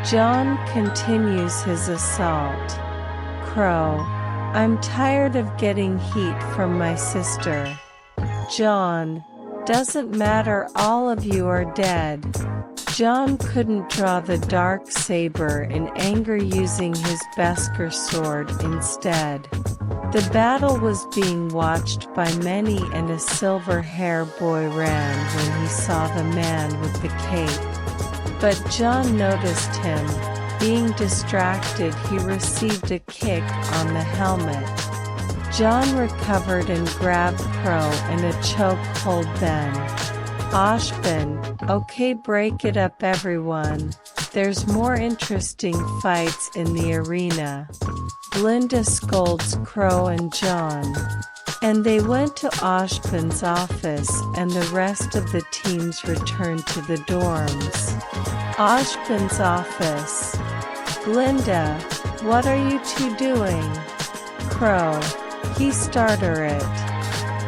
Jaune continues his assault. Crow. I'm tired of getting heat from my sister. Jaune. Doesn't matter, all of you are dead. Jaune couldn't draw the dark saber in anger, using his Beskar sword instead. The battle was being watched by many, and a silver-hair boy ran when he saw the man with the cape. But Jaune noticed him. Being distracted, he received a kick on the helmet. Jaune recovered and grabbed Crow in a chokehold then. Ashbin, okay, break it up everyone. There's more interesting fights in the arena. Glinda scolds Crow and Jaune. And they went to Ashbin's office, and the rest of the teams returned to the dorms. Ashbin's office. Glinda, what are you two doing? Crow, he starter it.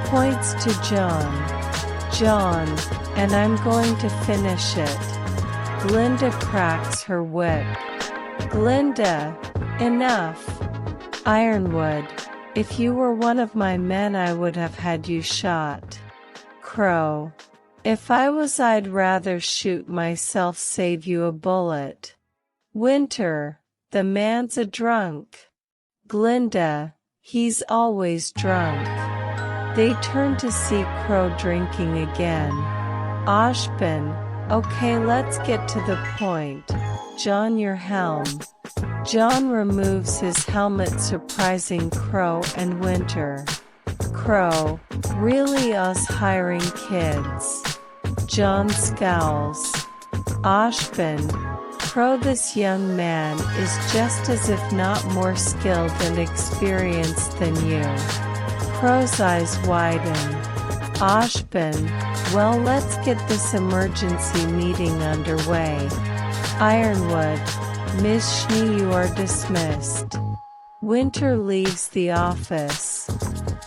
Points to Jaune. Jaune, and I'm going to finish it. Glinda cracks her whip. Glinda, enough. Ironwood, if you were one of my men I would have had you shot. Crow, if I was I'd rather shoot myself, save you a bullet. Winter, the man's a drunk. Glinda, he's always drunk. They turn to see Crow drinking again. Ashbin, okay, let's get to the point. Jaune, your helm. Jaune removes his helmet, surprising Crow and Winter. Crow, really, us hiring kids? Jaune scowls. Ashbin, Crow, this young man is just as if not more skilled and experienced than you. Crow's eyes widen. Ashbin, well, let's get this emergency meeting underway. Ironwood, Miss Schnee, you are dismissed. Winter leaves the office.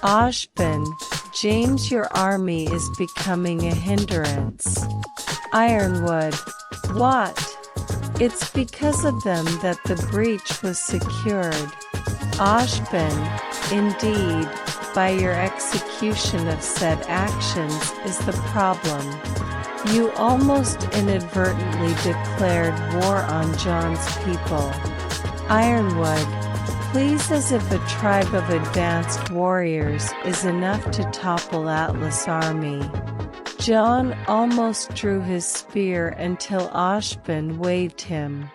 Ashbin, James, your army is becoming a hindrance. Ironwood, what? It's because of them that the breach was secured. Ashbin, indeed, by your execution of said actions is the problem. You almost inadvertently declared war on Jaune's people. Ironwood, please, as if a tribe of advanced warriors is enough to topple Atlas' army. Jaune almost drew his spear until Ashbin waved him.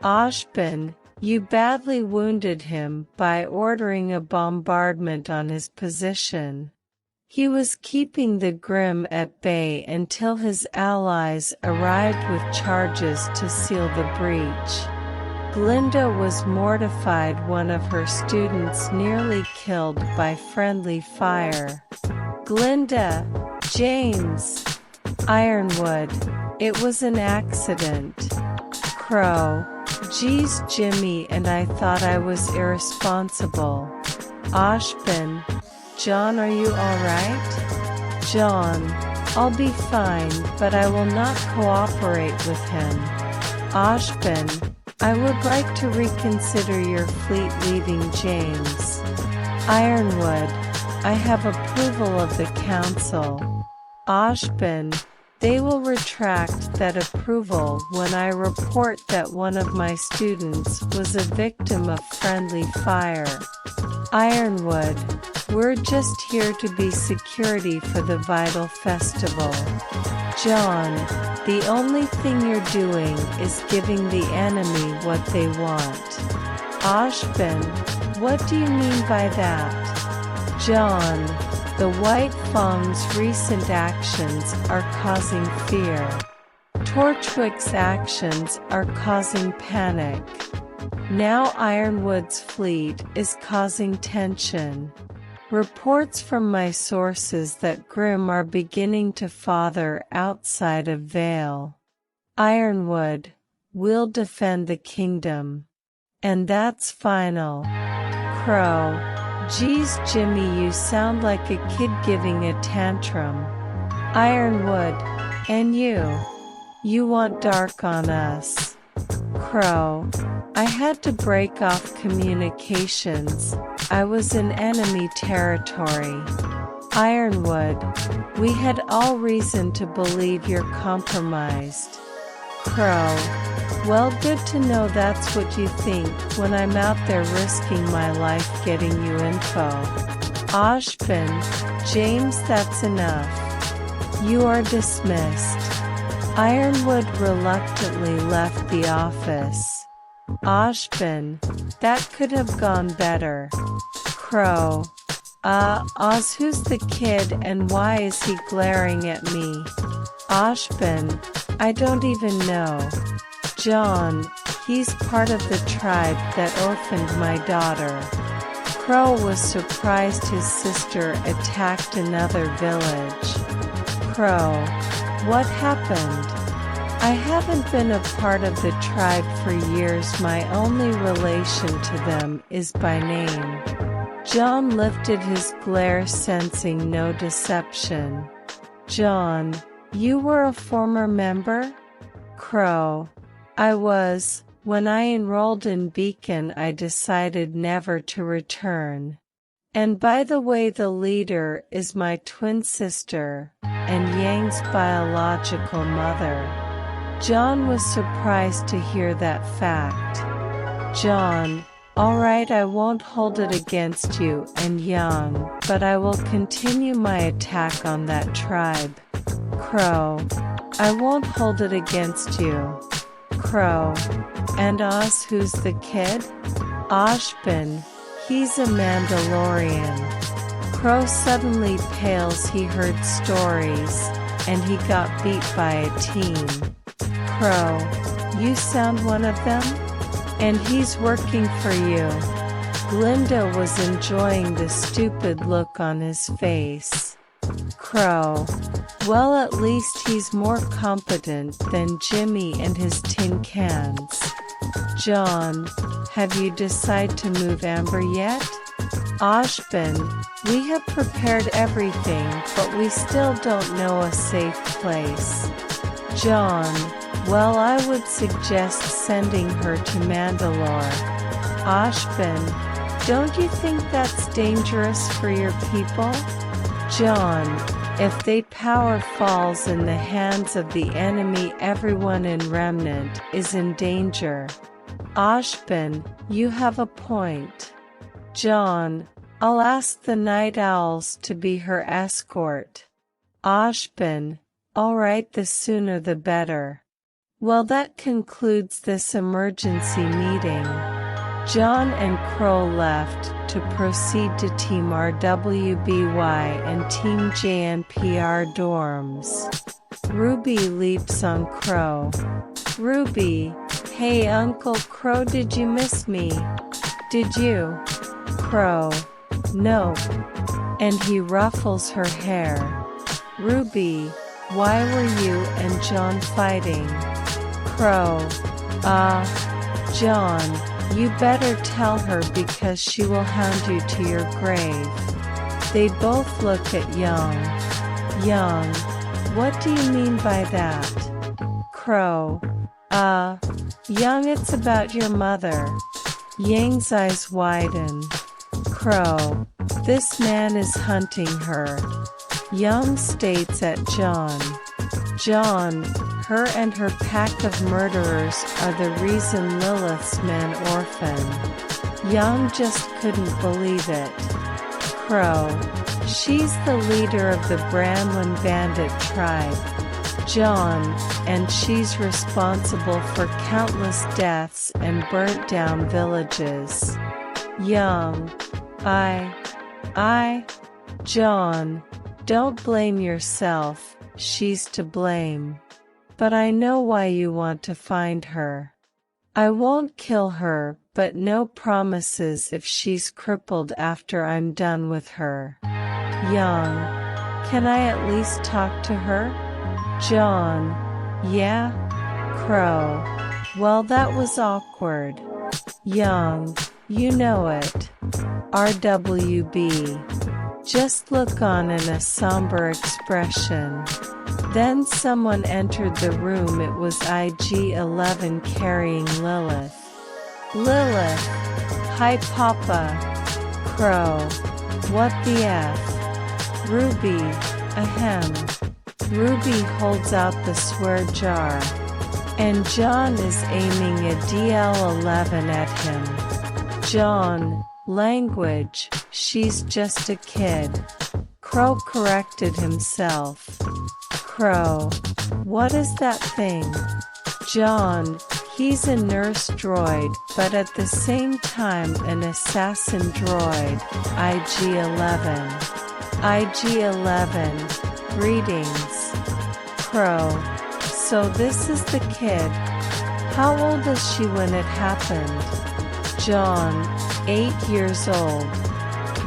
Ashbin, you badly wounded him by ordering a bombardment on his position. He was keeping the Grimm at bay until his allies arrived with charges to seal the breach. Glinda was mortified, one of her students nearly killed by friendly fire. Glinda, James. Ironwood, it was an accident. Crow, geez, Jimmy, and I thought I was irresponsible. Ashbin, Jaune, are you alright? Jaune, I'll be fine, but I will not cooperate with him. Ashbin, I would like to reconsider your fleet leaving James. Ironwood, I have approval of the council. Ashbin, they will retract that approval when I report that one of my students was a victim of friendly fire. Ironwood, we're just here to be security for the vital festival. Jaune, the only thing you're doing is giving the enemy what they want. Ashbin, what do you mean by that? Jaune, the White Fang's recent actions are causing fear. Torchwick's actions are causing panic. Now Ironwood's fleet is causing tension. Reports from my sources that Grimm are beginning to father outside of Vale. Ironwood, we'll defend the kingdom. And that's final. Crow, geez, Jimmy, you sound like a kid giving a tantrum. Ironwood, and you want dark on us. Crow, I had to break off communications. I was in enemy territory. Ironwood, we had all reason to believe you're compromised. Crow, well, good to know that's what you think when I'm out there risking my life getting you info. Ashbin, James, that's enough. You are dismissed. Ironwood reluctantly left the office. Ashbin, that could have gone better. Crow, Oz, who's the kid and why is he glaring at me? Ashbin, I don't even know. Jaune, he's part of the tribe that orphaned my daughter. Crow was surprised his sister attacked another village. Crow, what happened? I haven't been a part of the tribe for years. My only relation to them is by name. Jaune lifted his glare, sensing no deception. Jaune, you were a former member? Crow, I was. When I enrolled in Beacon, I decided never to return. And by the way, the leader is my twin sister, and Yang's biological mother. Jaune was surprised to hear that fact. Jaune, all right, I won't hold it against you and Yang, but I will continue my attack on that tribe. Crow, I won't hold it against you. Crow, and Oz, who's the kid? Ashbin, he's a Mandalorian. Crow suddenly pales. He heard stories, and he got beat by a team. Crow, you sound one of them? And he's working for you. Glinda was enjoying the stupid look on his face. Crow, well, at least he's more competent than Jimmy and his tin cans. Jaune, have you decided to move Amber yet? Ashbin, we have prepared everything, but we still don't know a safe place. Jaune, well, I would suggest sending her to Mandalore. Ashbin, don't you think that's dangerous for your people? Jaune, if their power falls in the hands of the enemy, everyone in Remnant is in danger. Ashbin, you have a point. Jaune, I'll ask the night owls to be her escort. Ashbin, all right, the sooner the better. Well, that concludes this emergency meeting. Jaune and Crow left to proceed to Team RWBY and Team JNPR dorms. RWBY leaps on Crow. RWBY, hey Uncle Crow, did you miss me? Did you? Crow, no. And he ruffles her hair. RWBY, why were you and Jaune fighting? Crow, Jaune, you better tell her because she will hound you to your grave. They both look at Yang, what do you mean by that? Crow, Yang, it's about your mother. Yang's eyes widen. Crow, this man is hunting her. Yang states at Jaune, her and her pack of murderers are the reason Lilith's men orphan. Yang just couldn't believe it. Crow, she's the leader of the Bramlin bandit tribe. Jaune, and she's responsible for countless deaths and burnt down villages. Yang, Jaune, don't blame yourself, she's to blame. But I know why you want to find her. I won't kill her, but no promises if she's crippled after I'm done with her. Yang, can I at least talk to her? Jaune, yeah? Crow, well, that was awkward. Yang, you know it. RWB. Just look on in a somber expression. Then someone entered the room. It was IG-11 carrying Lilith. Lilith. Hi Papa. Crow. What the F? Ruby. Ahem. Ruby holds out the swear jar. And John is aiming a DL-11 at him. John. Language. She's just a kid. Crow corrected himself. Crow. What is that thing? John. He's a nurse droid, but at the same time an assassin droid. IG-11. IG-11. Greetings. Crow. So this is the kid. How old is she when it happened? John. 8 years old.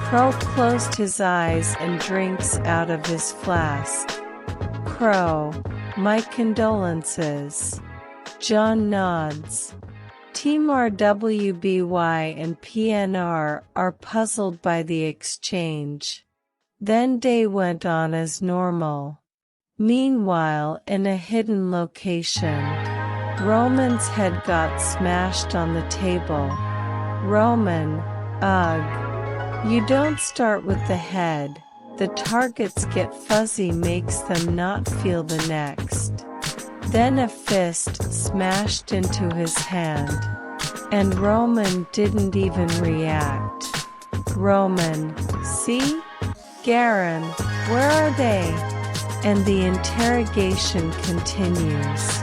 Crow closed his eyes and drinks out of his flask. Crow. My condolences. John nods. Team RWBY and PNR are puzzled by the exchange. Then day went on as normal. Meanwhile, in a hidden location, Roman's head got smashed on the table. Roman. Ugh. You don't start with the head. The targets get fuzzy, makes them not feel the next. Then a fist smashed into his hand. And Roman didn't even react. Roman. See? Garen, where are they? And the interrogation continues.